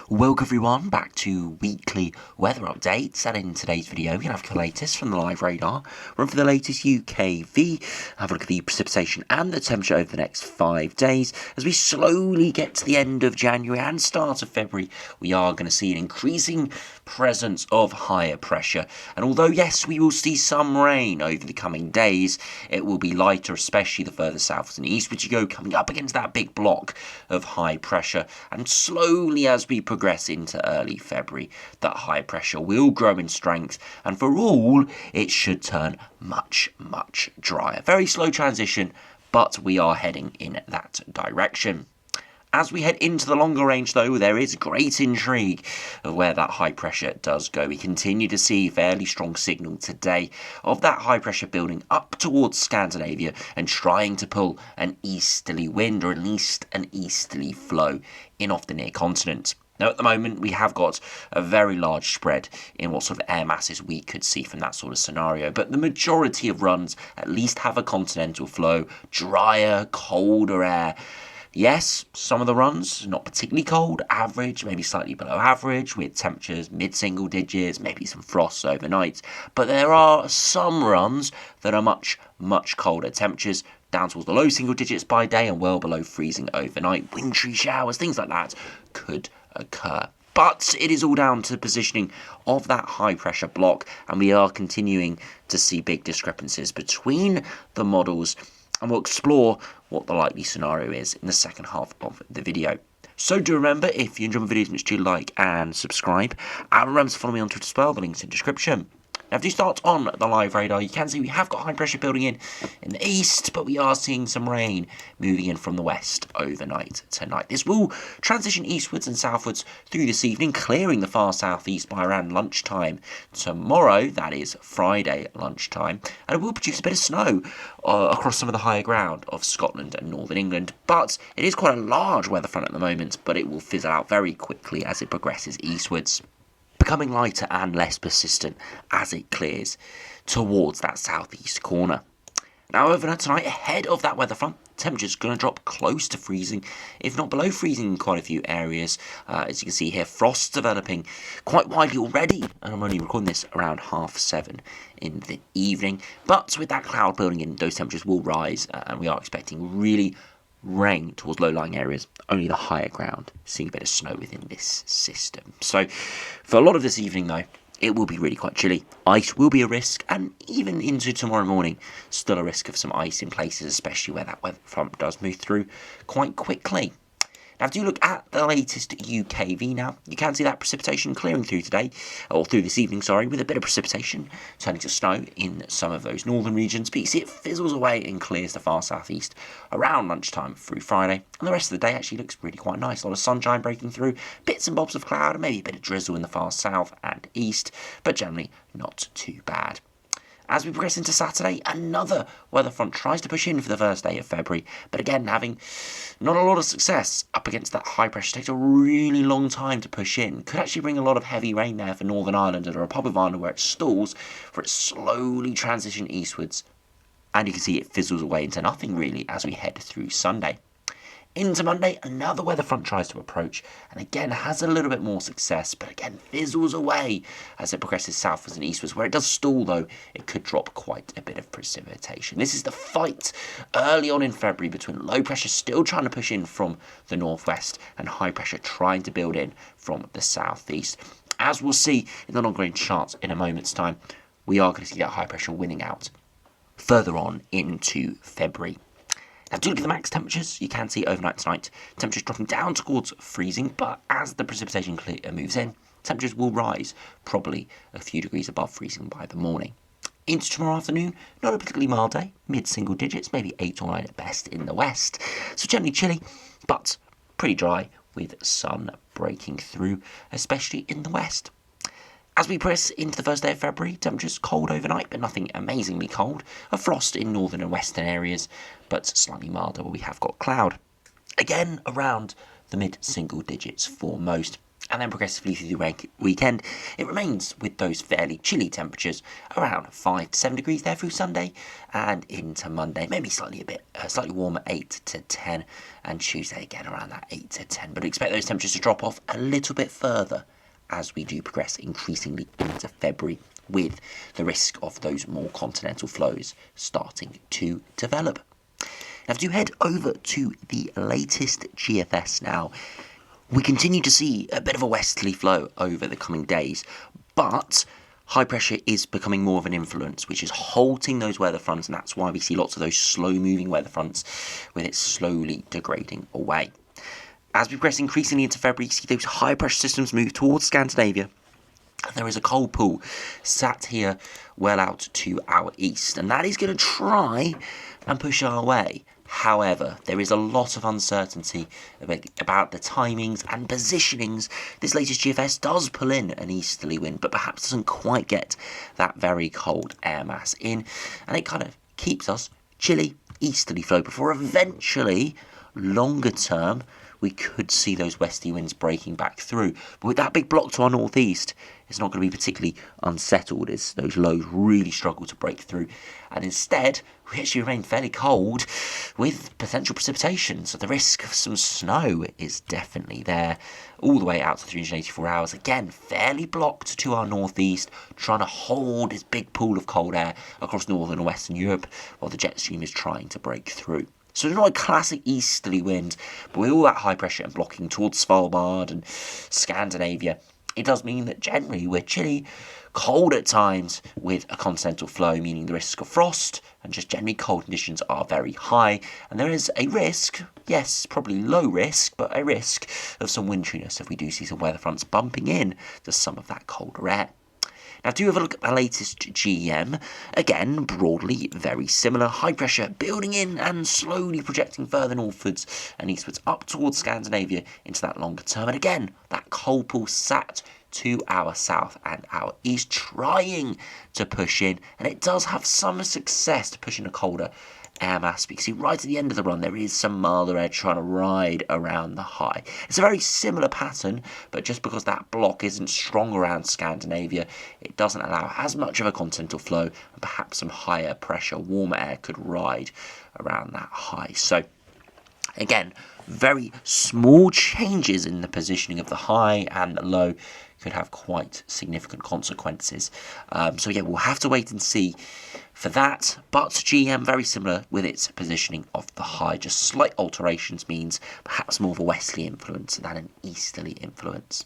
Welcome everyone back to weekly weather updates, and in today's video we're going to have the latest from the live radar, run for the latest UKV, have a look at the precipitation and the temperature over the next 5 days. As we slowly get to the end of January and start of February, we are going to see an increasing presence of higher pressure, and although yes we will see some rain over the coming days, it will be lighter, especially the further south and eastwards you go, coming up against that big block of high pressure, and slowly as we progress into early February, that high pressure will grow in strength, and for all, it should turn much drier. Very slow transition, but we are heading in that direction. As we head into the longer range though, there is great intrigue of where that high pressure does go. We continue to see fairly strong signal today of that high pressure building up towards Scandinavia and trying to pull an easterly wind, or at least an easterly flow in off the near continent. Now at the moment we have got a very large spread in what sort of air masses we could see from that sort of scenario, but the majority of runs at least have a continental flow, drier, colder air. Yes, some of the runs not particularly cold, average, maybe slightly below average, with temperatures mid-single digits, maybe some frosts overnight. But there are some runs that are much colder. Temperatures down towards the low single digits by day and well below freezing overnight. Wintry showers, things like that could occur. But it is all down to the positioning of that high pressure block, and we are continuing to see big discrepancies between the models, and we'll explore what the likely scenario is in the second half of the video. So do remember, if you enjoy my videos, make sure you like and subscribe, and remember to follow me on Twitter as well, the link's in the description. Now if you start on the live radar, you can see we have got high pressure building in the east, but we are seeing some rain moving in from the west overnight tonight. This will transition eastwards and southwards through this evening, clearing the far southeast by around lunchtime tomorrow, that is Friday lunchtime, and it will produce a bit of snow across some of the higher ground of Scotland and northern England. But it is quite a large weather front at the moment, but it will fizzle out very quickly as it progresses eastwards, becoming lighter and less persistent as it clears towards that southeast corner. Now overnight tonight, ahead of that weather front, temperature's going to drop close to freezing, if not below freezing in quite a few areas. As you can see here, frost developing quite widely already, and I'm only recording this around 7:30 in the evening. But with that cloud building in, those temperatures will rise, and we are expecting really rain towards low-lying areas, only the higher ground seeing a bit of snow within this system. So for a lot of this evening though, it will be really quite chilly. Ice will be a risk, and even into tomorrow morning, still a risk of some ice in places, especially where that weather front does move through quite quickly. Now, if you look at the latest UKV now, you can see that precipitation clearing through today, or through this evening, sorry, with a bit of precipitation turning to snow in some of those northern regions. But you see it fizzles away and clears the far southeast around lunchtime through Friday. And the rest of the day actually looks really quite nice. A lot of sunshine breaking through, bits and bobs of cloud, and maybe a bit of drizzle in the far south and east, but generally not too bad. As we progress into Saturday, another weather front tries to push in for the first day of February, but again, having not a lot of success up against that high pressure. Takes a really long time to push in. Could actually bring a lot of heavy rain there for Northern Ireland and the Republic of Ireland, where it stalls for it slowly transition eastwards. And you can see it fizzles away into nothing really as we head through Sunday. Into Monday, another weather front tries to approach, and again has a little bit more success, but again fizzles away as it progresses southwards and eastwards. Where it does stall though, it could drop quite a bit of precipitation. This is the fight early on in February between low pressure still trying to push in from the northwest and high pressure trying to build in from the southeast. As we'll see in the long range charts in a moment's time, we are going to see that high pressure winning out further on into February. Now, do look at the max temperatures. You can see overnight tonight, temperatures dropping down towards freezing, but as the precipitation moves in, temperatures will rise, probably a few degrees above freezing by the morning. Into tomorrow afternoon, not a particularly mild day, mid-single digits, maybe 8 or 9 at best in the west. So generally chilly, but pretty dry with sun breaking through, especially in the west. As we press into the first day of February, temperatures cold overnight, but nothing amazingly cold. A frost in northern and western areas, but slightly milder where we have got cloud. Again, around the mid-single digits for most. And then progressively through the weekend, it remains with those fairly chilly temperatures, around 5 to 7 degrees there through Sunday and into Monday. Maybe slightly warmer, 8 to 10, and Tuesday again around that 8 to 10. But expect those temperatures to drop off a little bit further as we do progress increasingly into February, with the risk of those more continental flows starting to develop. Now, if you head over to the latest GFS now, we continue to see a bit of a westerly flow over the coming days, but high pressure is becoming more of an influence, which is halting those weather fronts, and that's why we see lots of those slow-moving weather fronts, with it slowly degrading away. As we progress increasingly into February, you see those high pressure systems move towards Scandinavia. There is a cold pool sat here well out to our east, and that is going to try and push our way. However, there is a lot of uncertainty about the timings and positionings. This latest GFS does pull in an easterly wind, but perhaps doesn't quite get that very cold air mass in, and it kind of keeps us chilly easterly flow before eventually, longer term, we could see those westerly winds breaking back through. But with that big block to our northeast, it's not going to be particularly unsettled as those lows really struggle to break through. And instead, we actually remain fairly cold with potential precipitation. So the risk of some snow is definitely there all the way out to 384 hours. Again, fairly blocked to our northeast, trying to hold this big pool of cold air across northern and western Europe while the jet stream is trying to break through. So it's not a classic easterly wind, but with all that high pressure and blocking towards Svalbard and Scandinavia, it does mean that generally we're chilly, cold at times, with a continental flow, meaning the risk of frost and just generally cold conditions are very high. And there is a risk, yes, probably low risk, but a risk of some winteriness if we do see some weather fronts bumping in to some of that colder air. Now, do have a look at the latest GEM. Again, broadly very similar. High pressure building in and slowly projecting further northwards and eastwards up towards Scandinavia into that longer term. And again, that cold pool sat to our south and our east, trying to push in. And it does have some success to push in a colder air mass, because right at the end of the run there is some milder air trying to ride around the high. It's a very similar pattern, but just because that block isn't strong around Scandinavia, it doesn't allow as much of a continental flow, and perhaps some higher pressure, warmer air could ride around that high. So again, very small changes in the positioning of the high and the low could have quite significant consequences. So yeah, we'll have to wait and see for that, but GM very similar with its positioning of the high. Just slight alterations means perhaps more of a westerly influence than an easterly influence.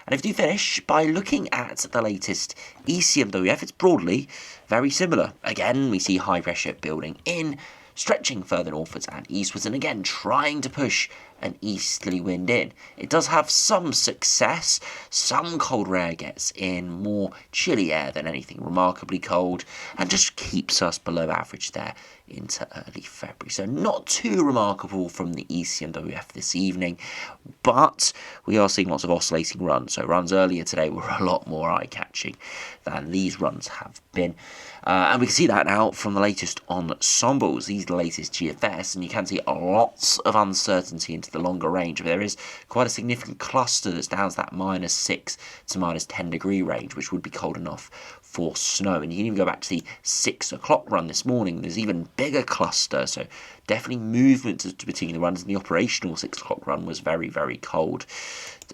And if you finish by looking at the latest ECMWF, it's broadly very similar. Again, we see high pressure building in, stretching further northwards and eastwards, and again trying to push an easterly wind in. It does have some success. Some colder air gets in, more chilly air than anything remarkably cold, and just keeps us below average there into early February. So not too remarkable from the ECMWF this evening, but we are seeing lots of oscillating runs. So runs earlier today were a lot more eye-catching than these runs have been. And we can see that now from the latest Ensembles. These are the latest GFS, and you can see lots of uncertainty into the longer range. There is quite a significant cluster that's down to that -6 to -10 degree range, which would be cold enough for snow. And you can even go back to the 6 o'clock run this morning. There's even bigger cluster, so definitely movement between the runs, and the operational 6 o'clock run was very, very cold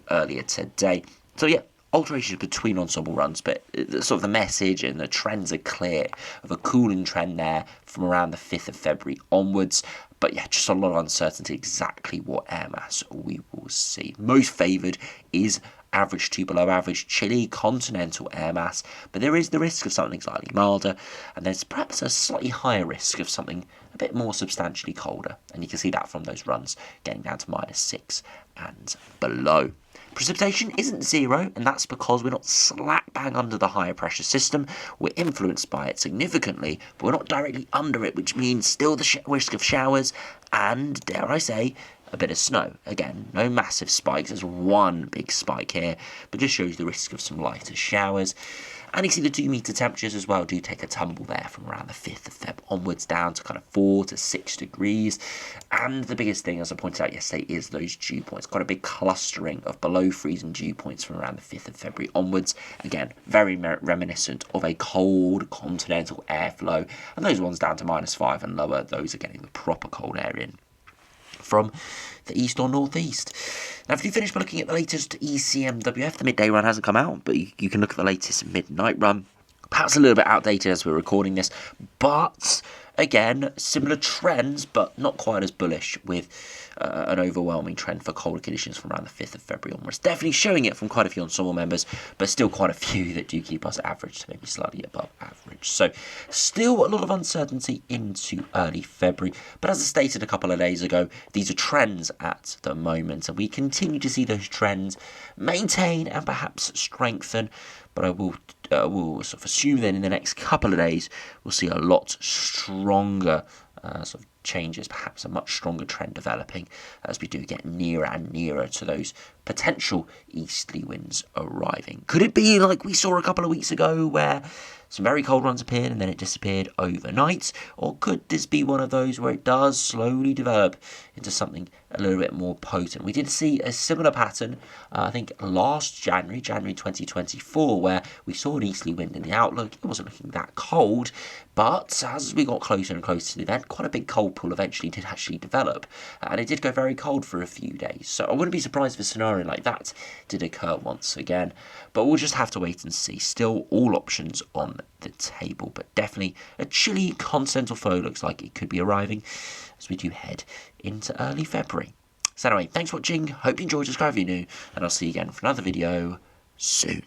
earlier today. So yeah, alterations between ensemble runs, but sort of the message and the trends are clear of a cooling trend there from around the 5th of February onwards. But yeah, just a lot of uncertainty exactly what air mass we will see. Most favoured is average to below average chilly continental air mass, but there is the risk of something slightly milder, and there's perhaps a slightly higher risk of something a bit more substantially colder, and you can see that from those runs getting down to -6 and below. Precipitation isn't zero, and that's because we're not slap bang under the higher pressure system. We're influenced by it significantly, but we're not directly under it, which means still the risk of showers and, dare I say, a bit of snow. Again, no massive spikes. There's one big spike here, but just shows the risk of some lighter showers. And you see the 2 metre temperatures as well do take a tumble there from around the 5th of Feb onwards down to kind of 4 to 6 degrees. And the biggest thing, as I pointed out yesterday, is those dew points. Quite a big clustering of below freezing dew points from around the 5th of February onwards. Again, very reminiscent of a cold continental airflow. And those ones down to -5 and lower, those are getting the proper cold air in from the east or northeast. Now, if you finish by looking at the latest ECMWF, the midday run hasn't come out, but you can look at the latest midnight run. Perhaps a little bit outdated as we're recording this, but again, similar trends, but not quite as bullish, with an overwhelming trend for colder conditions from around the 5th of February onwards. Definitely showing it from quite a few Ensemble members, but still quite a few that do keep us average to maybe slightly above average. So still a lot of uncertainty into early February, but as I stated a couple of days ago, these are trends at the moment, and we continue to see those trends maintain and perhaps strengthen. But I will sort of assume then in the next couple of days we'll see a lot stronger sort of changes, perhaps a much stronger trend developing as we do get nearer and nearer to those potential easterly winds arriving. Could it be like we saw a couple of weeks ago where some very cold ones appeared and then it disappeared overnight? Or could this be one of those where it does slowly develop into something a little bit more potent? We did see a similar pattern, I think last January 2024, where we saw an easterly wind in the outlook. It wasn't looking that cold, but as we got closer and closer to the event, quite a big cold pool eventually did actually develop, and it did go very cold for a few days. So I wouldn't be surprised if a scenario like that did occur once again, but we'll just have to wait and see. Still all options on the table, but definitely a chilly continental foe looks like it could be arriving as we do head into early February. So anyway, thanks for watching, hope you enjoyed, subscribe if you're new, and I'll see you again for another video soon.